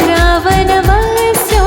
रावण वस्यो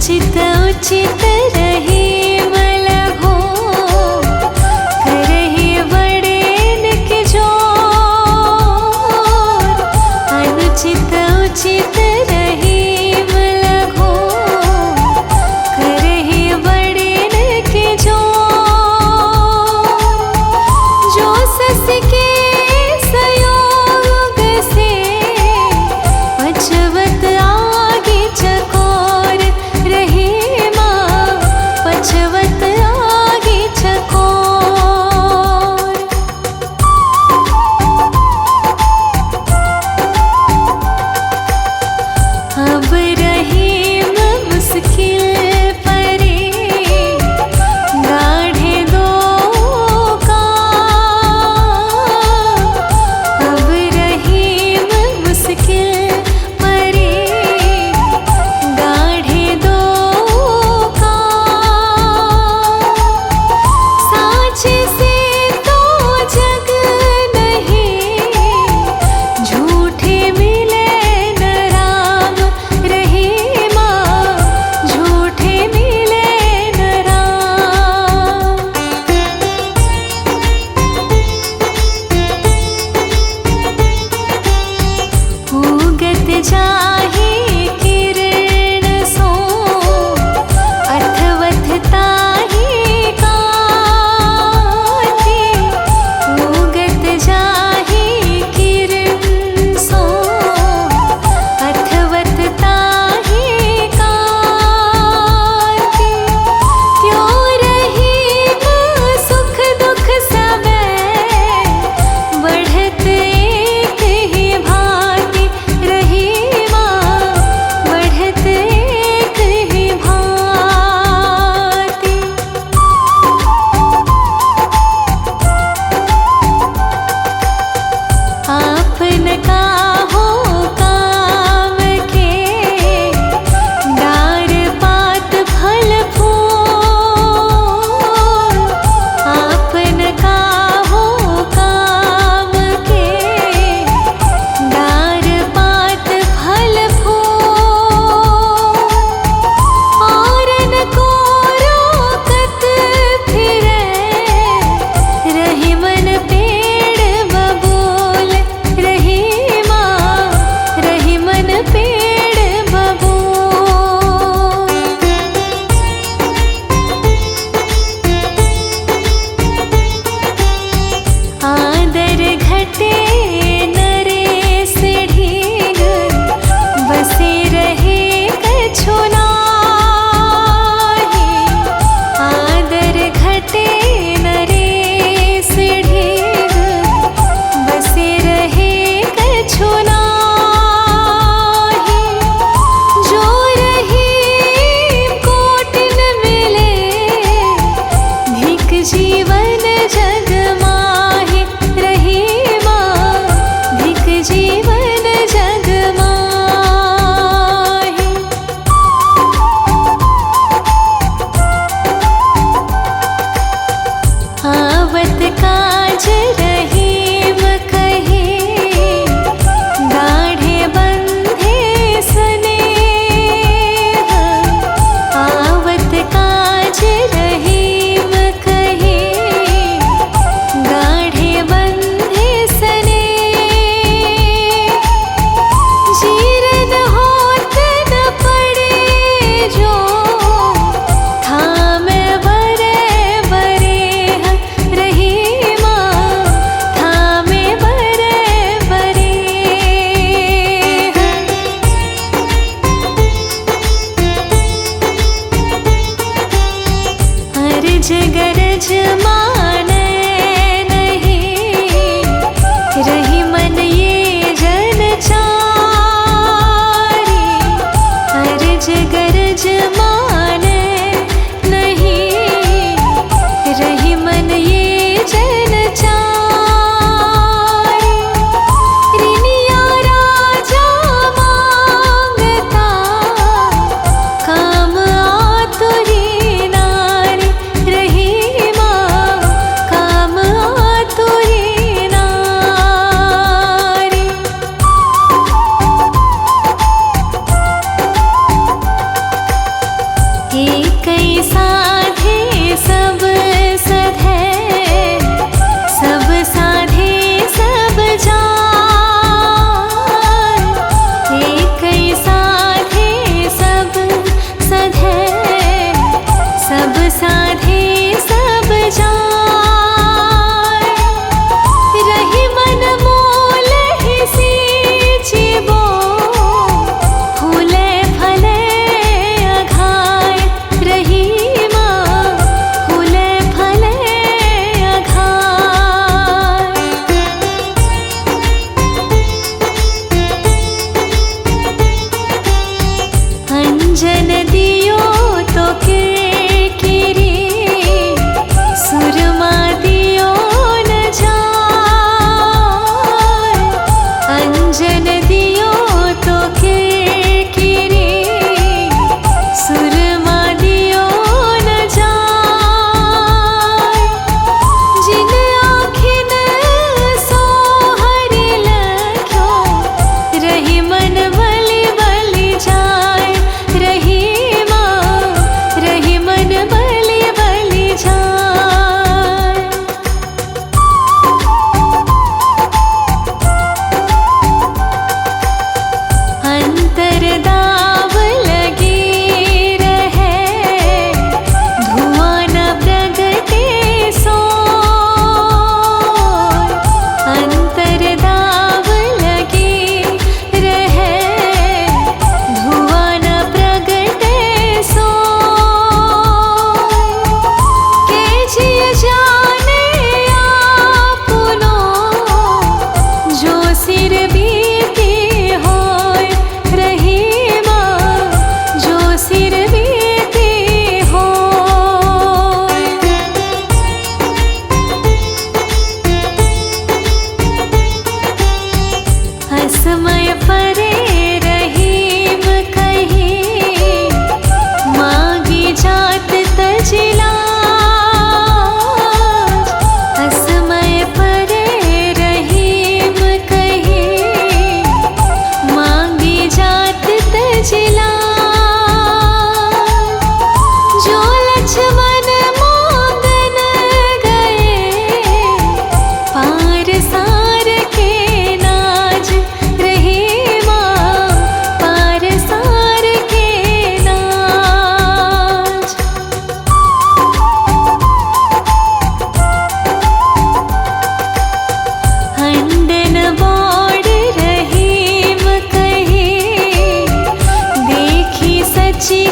अनुचित उचित रहीम लघो करहि बड़ेन के जोर। अनुचित उचित रहीम लघो करहि बड़ेन के जोर। जो सस के संयोग से पचवत आगे चकोर रहीमा, पचवत आगे चकोर। अब रहीम मुश्किल परे गाढ़े दो काम। अब रहीम मुश्किल परे गाढ़े दो काम। साँचे से तो जग नहीं, झूठे मिले न राम रहीमा, झूठे मिले न राम। उगत जाहि किरण सो अथवथ ताहि काथी। उगत जाहि किरण सो अथवथ ताहि काथी। त्यों रहीम सुख दुख सबे बढ़त एक ही भांति रहीमा, बढ़त एक ही भांति। आपन काहो काम के डार पात फल फूल। आपन काहो काम के डार पात फल फूल। औरन को रोकत फिरे रहीमन पेड़ बबूल रहीमा, रहीमन पेड़ बबूल। आदर घटे नरेश ढींग बसे रहे कछु नाहि। आदर घटे नरेश ढींग बसे रहे कछु नाहि। जो रहीम कोटिन मिले धिक जीवन जग माहि रहीमा, धिक जीवन जग माहि। आवत काज रहीम कहे गाढ़े बंधे स्नेह। आवत काज रहीम कहे गाढ़े बंधे स्नेह। जीरन होत न पड़े जो थाम बरे बरे रहीमा, थाम बरे बरे। अर्ज गरज माने नहीं रहीमन ये जन चारी। अर्ज गरज माने नहीं रहीमन ये जन चारी। रिनिया राजा मांगता काम आतुरी नारी रहीमा, अंजन दियो तो किरकिरी, सुरमा दियो न जाय। अंजन दियो तो किरकिरी, सुरमा दियो न जाय। जिन आँखिन सोहर लख्यो, रही मन बलि बलि जाय। रही मन बलि बलि जाय। अंतर दाव लगी रहे, धुआं न प्रगटे सोय। अंतर दाव लगी रहे, धुआं न प्रगटे सोय। के जिय जाने आपनो, जो सिर बीती होय। रही जो सिर बीती होय। असमय परे रहीम कही, मागी जात तजिलाज। असमय परे रहीम कही, मागी जात तजिलाज। जो लक्ष्मण मांगन गए, पार सार के नाज। रही पार सार के नाज। हंडन बाड़ रहीम कही, देखी सची